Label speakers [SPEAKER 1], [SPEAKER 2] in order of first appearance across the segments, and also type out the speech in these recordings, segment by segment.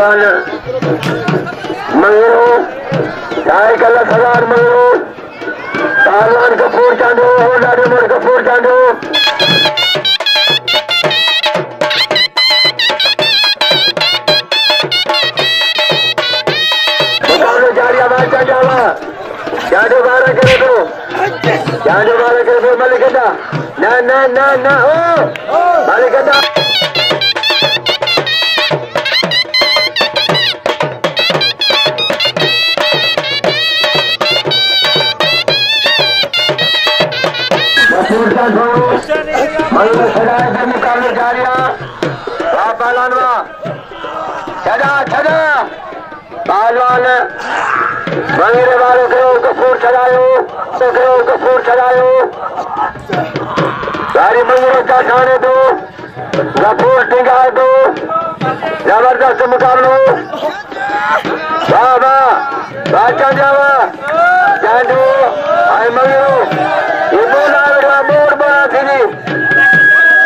[SPEAKER 1] पहलवान मंगरू 2,50,000 मंगरू पहलवान कपूर चांदू होल्डर कपूर चांदू मुकाबले जारी आवाज जावा चांदू 12 करे दो चांदू 12 करे दो मलिकदा ना ना ना ना हो मलिकदा मुकाबले जारी पहलवान छजा पहलवान मंगेरे वालों कपूर चलायो सारी मंगेरे का खाने दो कपूर टिंगा दो जबरदस्त मुकाबलो वाह वाह जावा चांदू आई मंगेरो ये बोला बोर्ड बना थी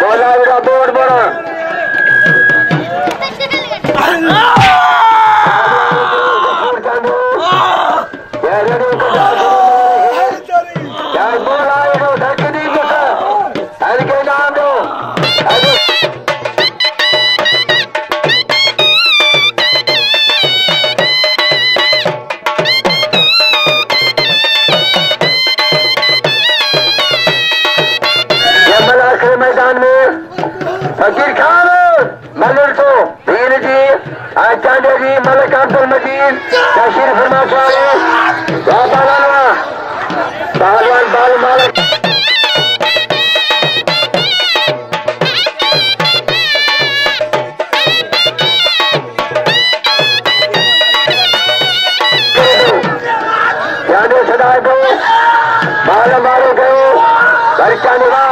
[SPEAKER 1] बोला बोर्ड बना मैदान में फकीर खान मल्लर को भील जी चांदे जी मलिक अब्दुल मजीद तशरीफ फरमा पहलवान बाल मालिक चांदे सदाए दो बाल मारो गए चांदे ना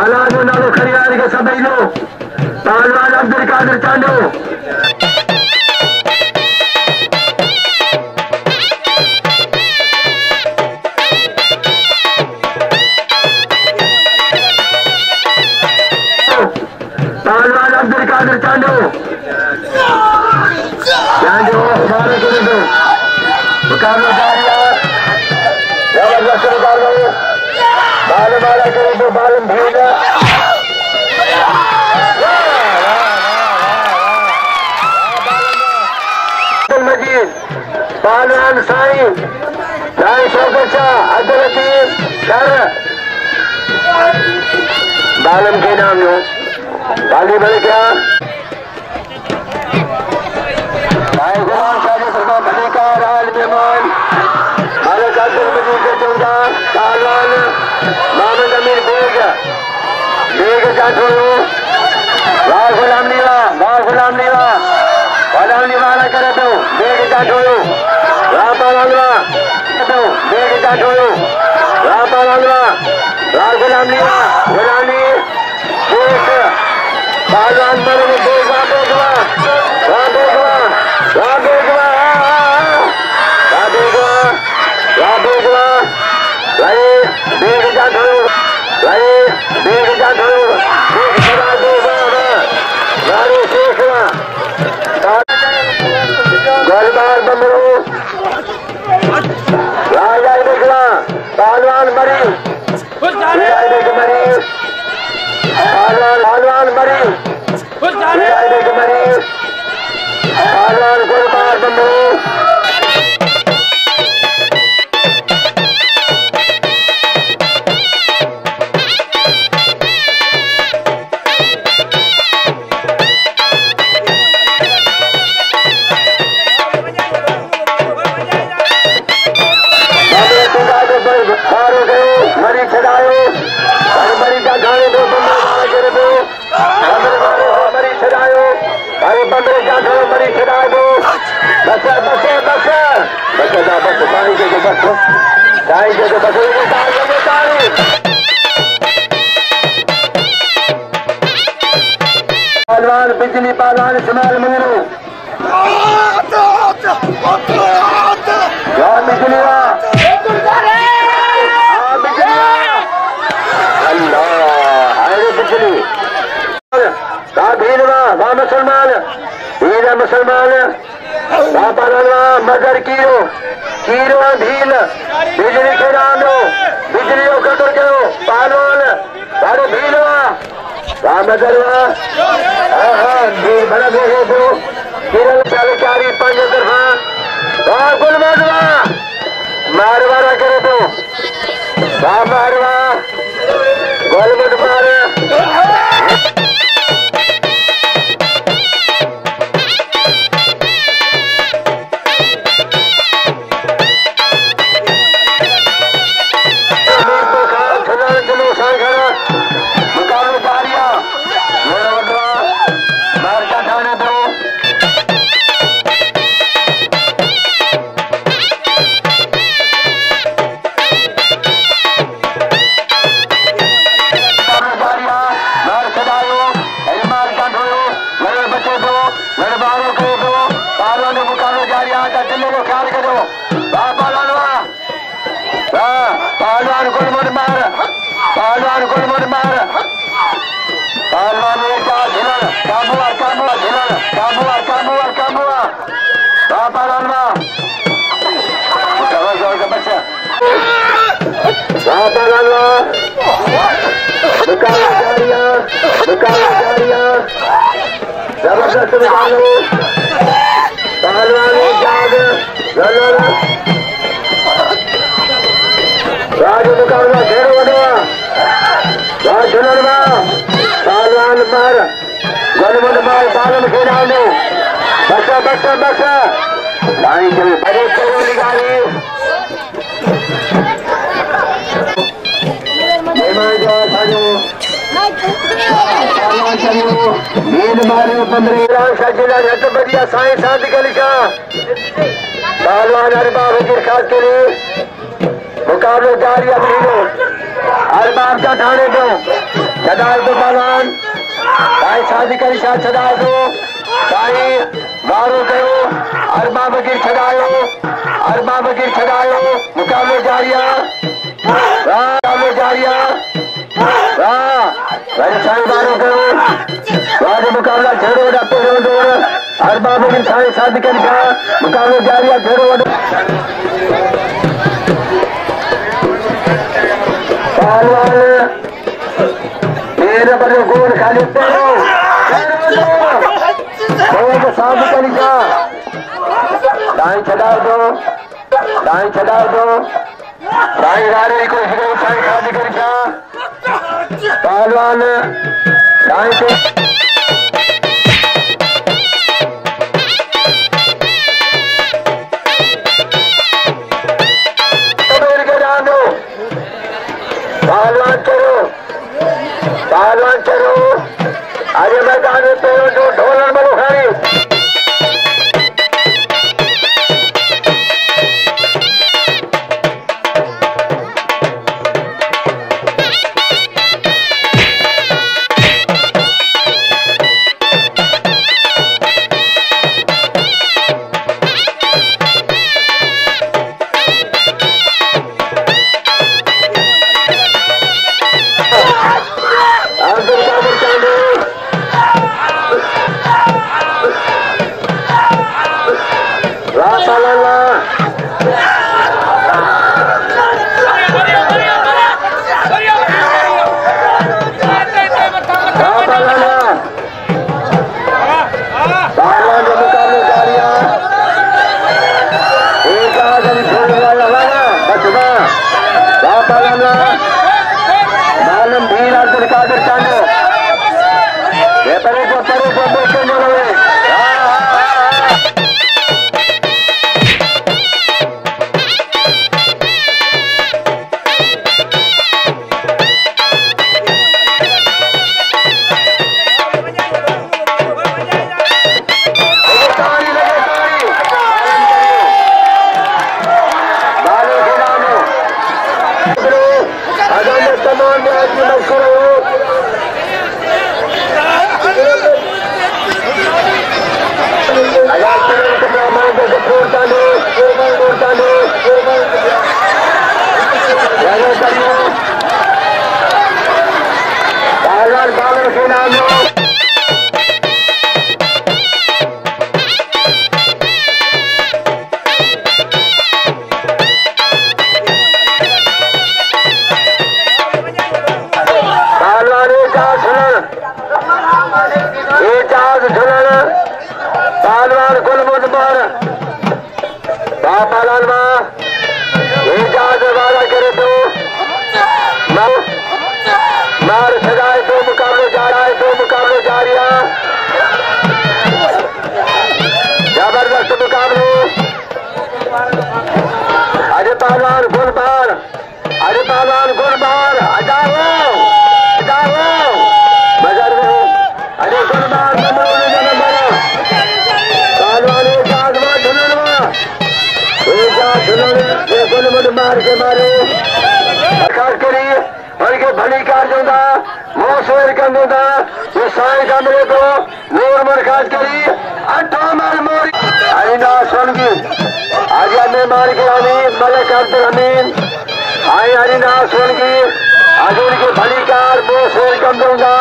[SPEAKER 1] अल्लाह जो नालो खरीदार के सभी लोग पहलवान अब्दुल कादिर चांदू पहलवान अब्दुल कादिर चांदू हमारे मुकाबला जारी जबरदस्त मुकाबला बाल मारा करे तो बालम भेजा अब्दुल मजीद पहलवान साईं शौकत शाह अब्दुल लतीफ सर बालम के नाम लो बाली बड़े क्या मालिक अब्दुल मजीद के 14 पहलवान मोहम्मद अमीर बेग चांदू वाह गुलाम नीवा करे तो बेग चांदू वाह पहलवान बेग चांदू वाह पहलवान वाह गुलाम नीवा गुलामी बेग पहलवान मरे बेग गोलबार बमरू राजा निकला पहलवान मरी पहलवान मरी पहलवान गोलबार बमरू मरी छड़ायो मरी का गाने दो बंदे दो मरी छड़ायो अरे बंदे का गाने मरी छड़ा दो बस पानी दे दो पहलवान बिजली पहलवान इस्माइल मंगरू बिजलिया अल्लाह अरे बिजली भील वाह मुसलमान भील है मुसलमान मदर कीरो कीरो भील बिजली के नाम लो बिजली कटर करो पहलवान सारे भील वाह मदर वाह भील बड़ा देखे दो किरण चारी पंज तरफा वाह गुलमंद वाह मारवारा करे दो वाह मारवा गुलमंद मार जबरदस्त राजू मुकाबला घेरो वडवा पहलवान मार गलमंद मार बालम खेला ने बसा बसा बसा लाइन के बड़े चलो निकाली बढ़िया साइंस लिखा पहलवान अरबाब खास के लिए मुकाबले जारी अमीरो अरबाब का ठाणे दो छदाल दो पहलवान साई शादी करी शाद छदाल दो साई वारो करो अरबाब गिर छदायो अरबाब गिर छदायो मुकाबले जारिया मुकाबले जारिया साई वारो करो वारो मुकाबला छेड़ो डप्पे दो अरबाब गिर साई शादी करी शाद मुकाबले जारिया छेड़ो पहलवान मेरे बड़े गोल खाली तेरो तो साथ करी जा दाएं छड़ा दो दाएं छड़ा दो दाएं गाड़ी को साई शादी करी जा पहलवान दाएं से पहलवान चलो अरे मैदान में पेड़ों जो ढोलन बनो खारी मुकाबले के नाम पहलवान गुलमुद पर बापालाल वादा करे तो मार सजाए दो मुकाबले जा रहा है, 2 मुकाबले जारी है। जबरदस्त मुकाबले अरे पहलवान गुलबार जाओ मगर अरे गुलबार मार के मारे खास करी उनके भली कार दूंगा मोसवेर कर दूंगा ये साई का मेरे को नूर मर खास करी 8 मार मोरी अरिना सोनगी आज में मार के आनी मलिक अब्दुल हमीद आई अरिना सोनगी आज उनके भली कार मोसवेर कर दूंगा।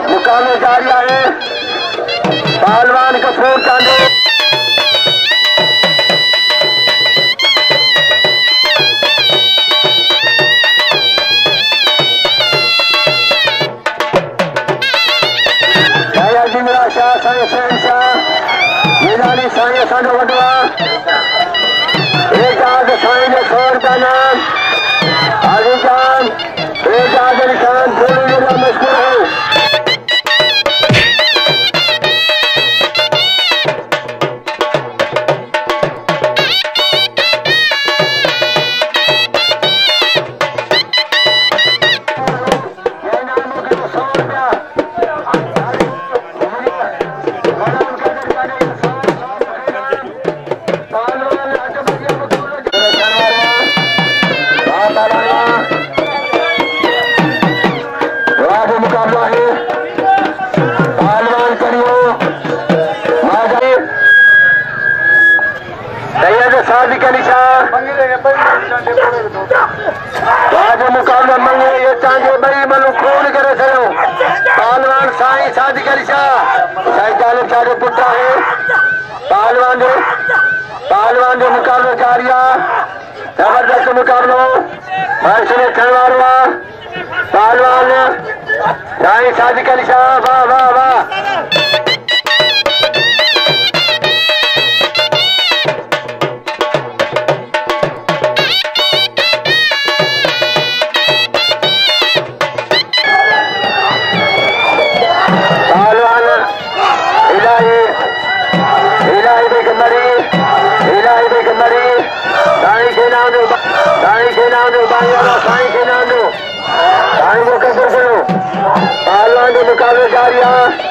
[SPEAKER 1] मुकाबले जारी है पहलवान कपूर चांदो जिमरा शाह साई मीनानी साई साडो वडवा एक आज साई ने 100 रुपया नाम आगे जान एक आज निशान पूरी जिला मशहूर है। आज मुकाबला मंगे ये चांगे बड़ी मनु खून करे सो पहलवान साई शादी करी साई चालू चारे पुत्र है पहलवान जो मुकाबला जारिया जबरदस्त मुकाबलो हर्षने खनवारवा पहलवान साई शादी करी वाह वाह वाह। पहलवान के मुकाबले जारी है।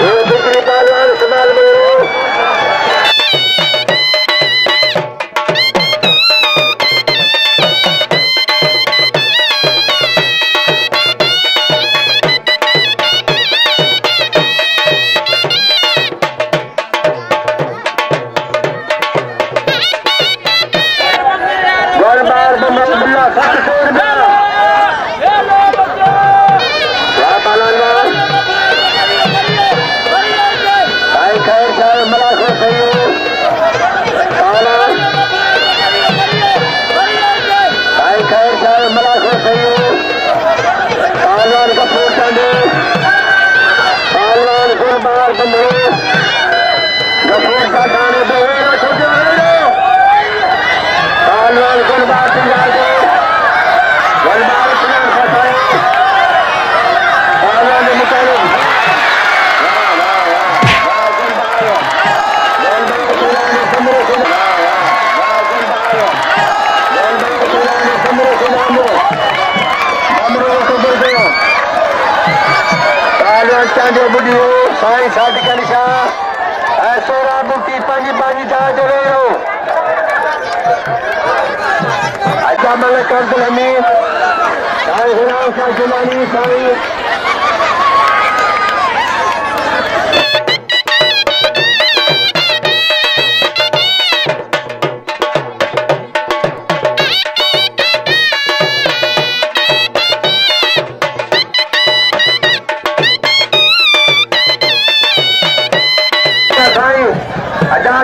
[SPEAKER 1] बिजली पहलवान सुनाल में साईं साध कलिशा सोरा बुटी पांजी पांजी जा चले हो अच्छा मलक अब्दुल हमीद साईं गुलाम शाह जुलानी साईं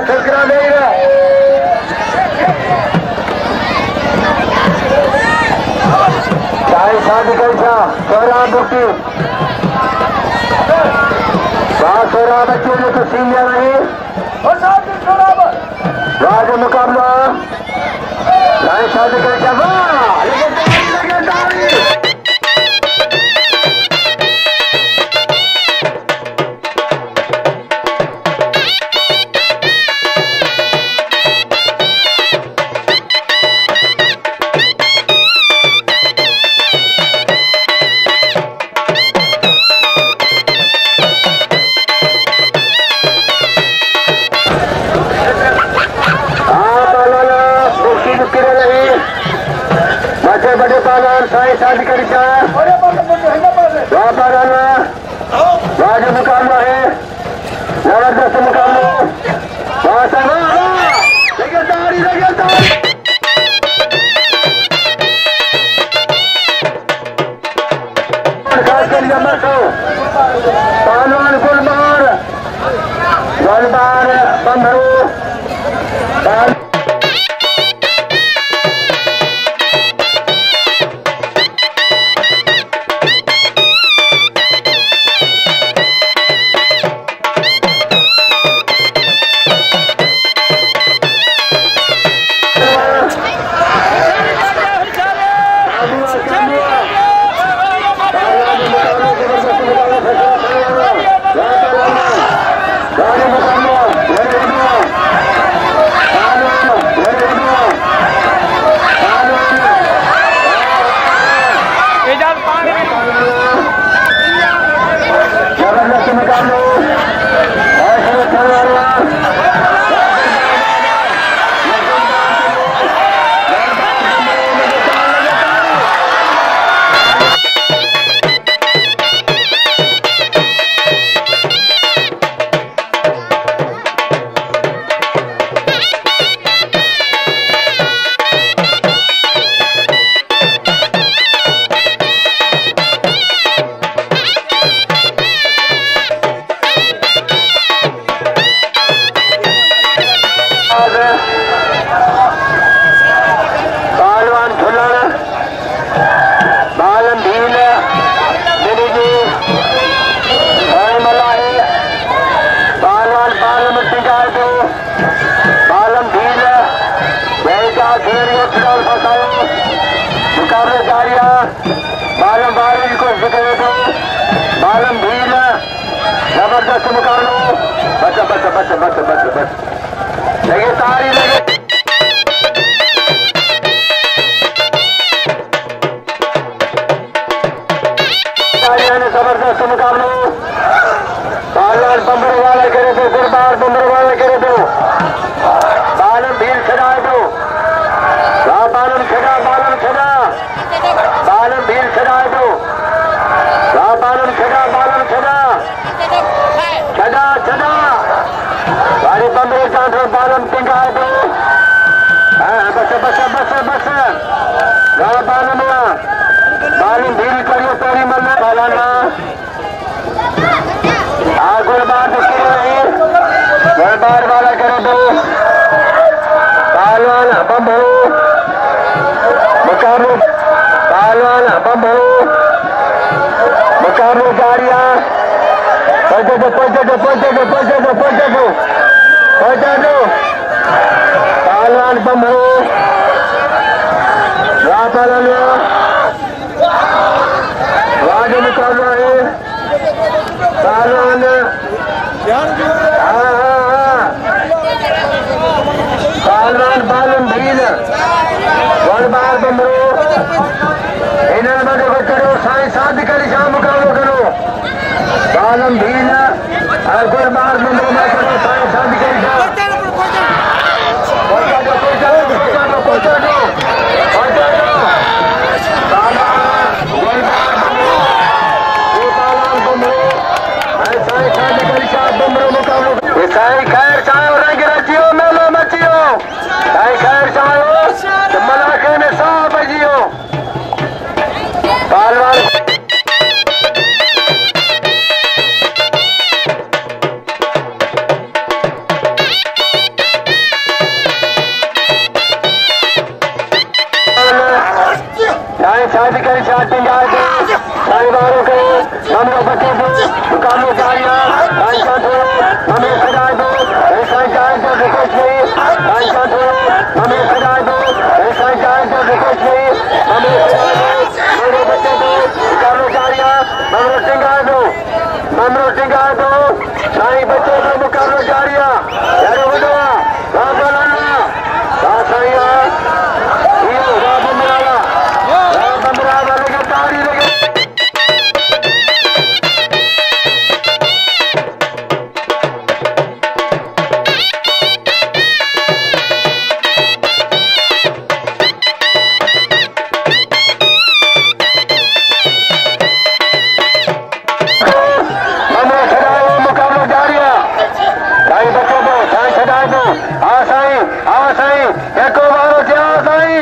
[SPEAKER 1] ठुकरा नहीं रहा साईं साध कलिशा सोरा बुटी सोरा बच्चों ने तो सीनियर नहीं राज मुकाबला साईं साध कलिशा बड़े पालन साईं साध कलिशा राज मुकाबला है जबरदस्त मुकाबला पहलवान गुलबार बंधु जबरदस्त मुकाबला बस लगे तारी लगे जबरदस्त मुकाबला छड़ा वारी बंदे चांदो बालम टिंगा दो बस गाना बालम बाली भीड़ करियो तोरी मन बालाना गोलबार गोलबार वाला करे दो पहलवान बम्बू मुकाबले पहलवान बम्बू मुकाबले गाड़िया पहुंचा दो पहलवान बम्बू वाज मुकाबला है पहलवान पहलवान बालम भील गोलबार बम्बू इन्हें मदद करो साई शादी करी शाम मुकाबलो करो बालम भील और गोलबार बम्बू में करो साई शादी करी शाम पहुंचा दो साई खैर चाहे रंग रचियो मेलो मचियो साई खैर चाहे मलाखे में सा बजियो पहलवान शादी करी शादी साई बारों के हमने बच्चे को मुकाबले जारिया साई का दो हमें सजाए दो ऐसा जाए तो कुछ नहीं साई का दो हमें सजाए दो ऐसा जाए तो कुछ नहीं हमें सजाए दो मेरे बच्चे को मुकाबले जारिया ममरो टिंगा दो साई बच्चे को मुकाबले जारिया यार बोलो बाबलाना साईया ये बाबमराला वाले का तारी लगे साई एको बारो क्या साई